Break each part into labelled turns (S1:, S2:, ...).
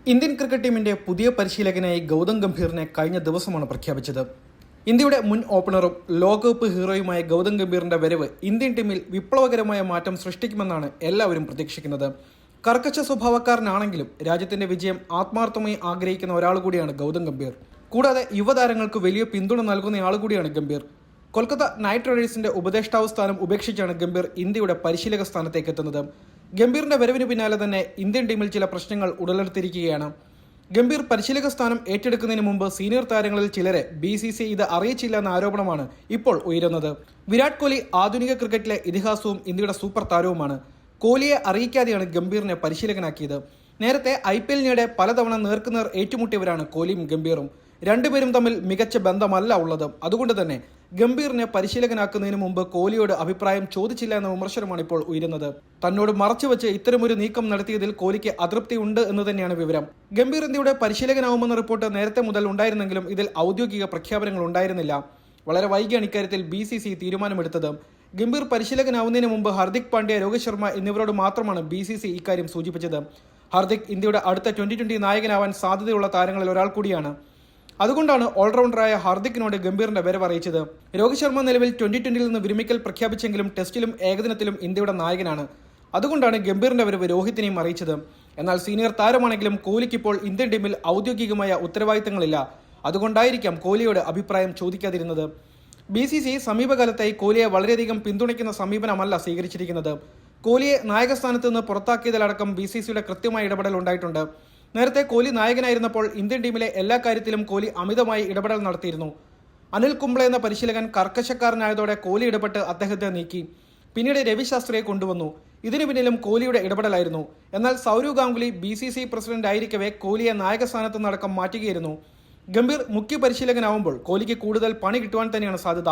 S1: Indian cricket ടീമിന്റെ പുതിയ പരിശീലകനായി ഗൗതം ഗംഭീറിനെ കഴിഞ്ഞ ദിവസമാണ് പ്രഖ്യാപിച്ചത്. ഇന്ത്യയുടെ മുൻ ഓപ്പണറും ലോകകപ്പ് ഹീറോയുമായ ഗൗതം ഗംഭീറിന്റെ വരവ് ഇന്ത്യൻ ടീമിൽ വിപ്ലവകരമായ മാറ്റം സൃഷ്ടിക്കുമെന്നാണ് എല്ലാവരും പ്രതീക്ഷിക്കുന്നത്. കർക്കശ സ്വഭാവക്കാരനാണെങ്കിലും രാജ്യത്തിന്റെ വിജയം ആത്മാർത്ഥമായി ആഗ്രഹിക്കുന്ന ഒരാൾ കൂടിയാണ് ഗൗതം ഗംഭീർ. കൂടാതെ യുവതാരങ്ങൾക്ക് വലിയ പിന്തുണ നൽകുന്നയാൾ കൂടിയാണ് ഗംഭീർ. കൊൽക്കത്ത നൈറ്റ് റൈഡേഴ്സിന്റെ ഉപദേഷ്ടാവ് സ്ഥാനം ഉപേക്ഷിച്ചാണ് ഗംഭീർ ഇന്ത്യയുടെ പരിശീലക സ്ഥാനത്തേക്ക് എത്തുന്നത്. ഗംഭീറിന്റെ വരവിന് പിന്നാലെ തന്നെ ഇന്ത്യൻ ടീമിൽ ചില പ്രശ്നങ്ങൾ ഉടലെടുത്തിരിക്കുകയാണ്. ഗംഭീർ പരിശീലക സ്ഥാനം ഏറ്റെടുക്കുന്നതിന് മുമ്പ് സീനിയർ താരങ്ങളിൽ ചിലരെ BCCI ഇത് അറിയിച്ചില്ല എന്ന ആരോപണമാണ് ഇപ്പോൾ ഉയരുന്നത്. വിരാട് കോഹ്ലി ആധുനിക ക്രിക്കറ്റിലെ ഇതിഹാസവും ഇന്ത്യയുടെ സൂപ്പർ താരവുമാണ്. കോഹ്ലിയെ അറിയിക്കാതെയാണ് ഗംഭീറിനെ പരിശീലകനാക്കിയത്. നേരത്തെ IPL പലതവണ നേർക്കുനേർ ഏറ്റുമുട്ടിയവരാണ് കോഹ്ലിയും ഗംഭീറും. രണ്ടുപേരും തമ്മിൽ മികച്ച ബന്ധമല്ല ഉള്ളത്. അതുകൊണ്ട് തന്നെ ഗംഭീറിനെ പരിശീലകനാക്കുന്നതിന് മുമ്പ് കോഹ്ലിയോട് അഭിപ്രായം ചോദിച്ചില്ല എന്ന വിമർശനമാണ് ഇപ്പോൾ ഉയരുന്നത്. തന്നോട് മറച്ചുവെച്ച് ഇത്തരമൊരു നീക്കം നടത്തിയതിൽ കോഹ്ലിക്ക് അതൃപ്തിയുണ്ട് എന്ന് തന്നെയാണ് വിവരം. ഗംഭീർ ഇന്ത്യയുടെ പരിശീലകനാവുമെന്ന റിപ്പോർട്ട് നേരത്തെ മുതൽ ഉണ്ടായിരുന്നെങ്കിലും ഇതിൽ ഔദ്യോഗിക പ്രഖ്യാപനങ്ങൾ ഉണ്ടായിരുന്നില്ല. വളരെ വൈകിയാണ് ഇക്കാര്യത്തിൽ BCCI തീരുമാനമെടുത്തത്. ഗംഭീർ പരിശീലകനാവുന്നതിന് മുമ്പ് ഹർദിക് പാണ്ഡ്യ, രോഹിത് ശർമ്മ എന്നിവരോട് മാത്രമാണ് BCCI ഇക്കാര്യം സൂചിപ്പിച്ചത്. ഹർദിക് ഇന്ത്യയുടെ അടുത്ത T20 നായകനാവാൻ സാധ്യതയുള്ള താരങ്ങളിൽ ഒരാൾ കൂടിയാണ്. അതുകൊണ്ടാണ് ഓൾറൗണ്ടറായ ഹർദിക്കിനോട് ഗംഭീറിന്റെ വരവ് അറിയിച്ചത്. രോഹിത് ശർമ്മ നിലവിൽ T20 നിന്ന് വിരമിക്കൽ പ്രഖ്യാപിച്ചെങ്കിലും ടെസ്റ്റിലും ഏകദിനത്തിലും ഇന്ത്യയുടെ നായകനാണ്. അതുകൊണ്ടാണ് ഗംഭീറിന്റെ വരവ് രോഹിത്തിനെയും അറിയിച്ചത്. എന്നാൽ സീനിയർ താരമാണെങ്കിലും കോഹ്ലിക്ക് ഇപ്പോൾ ഇന്ത്യൻ ടീമിൽ ഔദ്യോഗികമായ ഉത്തരവാദിത്തങ്ങളില്ല. അതുകൊണ്ടായിരിക്കാം കോഹ്ലിയോട് അഭിപ്രായം ചോദിക്കാതിരുന്നത്. BCCI സമീപകാലത്തായി കോഹ്ലിയെ വളരെയധികം പിന്തുണയ്ക്കുന്ന സമീപനമല്ല സ്വീകരിച്ചിരിക്കുന്നത്. കോഹ്ലിയെ നായകസ്ഥാനത്ത് നിന്ന് പുറത്താക്കിയതിലടക്കം BCCIയുടെ കൃത്യമായ ഇടപെടൽ ഉണ്ടായിട്ടുണ്ട്. നേരത്തെ കോഹ്ലി നായകനായിരുന്നപ്പോൾ ഇന്ത്യൻ ടീമിലെ എല്ലാ കാര്യത്തിലും കോഹ്ലി അമിതമായി ഇടപെടൽ നടത്തിയിരുന്നു. അനിൽ കുംബ്ലെ എന്ന പരിശീലകൻ കർക്കശക്കാരനായതോടെ കോഹ്ലി ഇടപെട്ട് അദ്ദേഹത്തെ നീക്കി. പിന്നീട് രവി ശാസ്ത്രിയെ കൊണ്ടുവന്നു. ഇതിനു പിന്നിലും കോഹ്ലിയുടെ ഇടപെടലായിരുന്നു. എന്നാൽ സൗരവ് ഗാംഗുലി BCCI പ്രസിഡന്റ് ആയിരിക്കവേ കോഹ്ലിയെ നായകസ്ഥാനത്ത് നിന്നടക്കം മാറ്റുകയായിരുന്നു. ഗംഭീർ മുഖ്യ പരിശീലകനാവുമ്പോൾ കോഹ്ലിക്ക് കൂടുതൽ പണി കിട്ടുവാൻ തന്നെയാണ് സാധ്യത.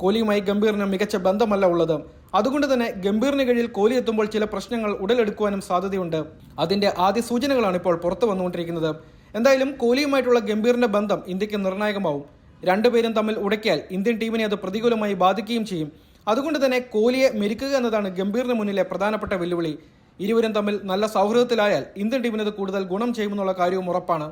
S1: കോഹ്ലിയുമായി ഗംഭീറിന് മികച്ച ബന്ധമല്ല ഉള്ളത്. അതുകൊണ്ട് തന്നെ ഗംഭീറിന് കീഴിൽ കോഹ്ലി എത്തുമ്പോൾ ചില പ്രശ്നങ്ങൾ ഉടലെടുക്കുവാനും സാധ്യതയുണ്ട്. അതിന്റെ ആദ്യ സൂചനകളാണ് ഇപ്പോൾ പുറത്തു വന്നുകൊണ്ടിരിക്കുന്നത്. എന്തായാലും കോഹ്ലിയുമായിട്ടുള്ള ഗംഭീറിന്റെ ബന്ധം ഇന്ത്യക്ക് നിർണായകമാവും. രണ്ടുപേരും തമ്മിൽ ഉടക്കിയാൽ ഇന്ത്യൻ ടീമിനെ അത് പ്രതികൂലമായി ബാധിക്കുകയും ചെയ്യും. അതുകൊണ്ട് തന്നെ കോഹ്ലിയെ മെരുക്കുക എന്നതാണ് ഗംഭീറിന് മുന്നിലെ പ്രധാനപ്പെട്ട വെല്ലുവിളി. ഇരുവരും തമ്മിൽ നല്ല സൗഹൃദത്തിലായാൽ ഇന്ത്യൻ ടീമിനത് കൂടുതൽ ഗുണം ചെയ്യുമെന്നുള്ള കാര്യവും ഉറപ്പാണ്.